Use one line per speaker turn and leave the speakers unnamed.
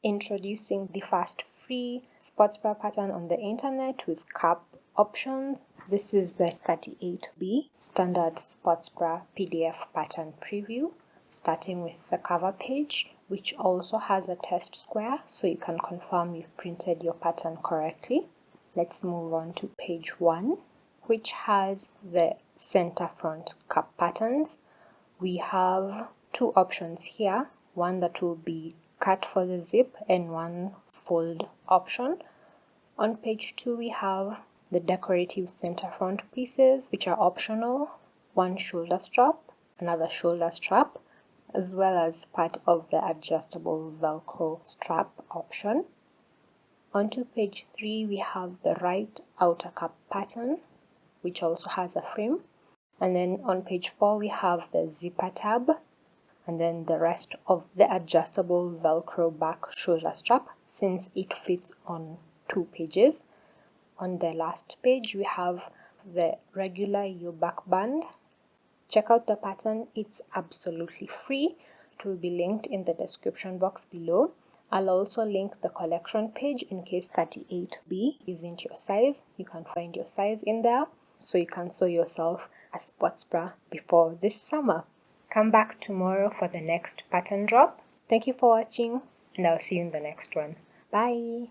Introducing the first free sports bra pattern on the internet with cap options. This is the 38B standard sports bra PDF pattern preview, starting with the cover page, which also has a test square so you can confirm you've printed your pattern correctly. Let's move on to page 1, which has the center front cap patterns. We have two options here, one that will be cut for the zip and one fold option. On page 2 we have the decorative center front pieces, which are optional, one shoulder strap, another shoulder strap, as well as part of the adjustable Velcro strap option. Onto page 3 we have the right outer cap pattern, which also has a frame. And then on page 4 we have the zipper tab, and then the rest of the adjustable Velcro back shoulder strap, since it fits on 2 pages. On the last page we have the regular U-back band. Check out the pattern, it's absolutely free. It will be linked in the description box below. I'll also link the collection page in case 38B isn't your size. You can find your size in there, so you can sew yourself a sports bra before this summer. Come back tomorrow for the next pattern drop. Thank you for watching, and I'll see you in the next one. Bye!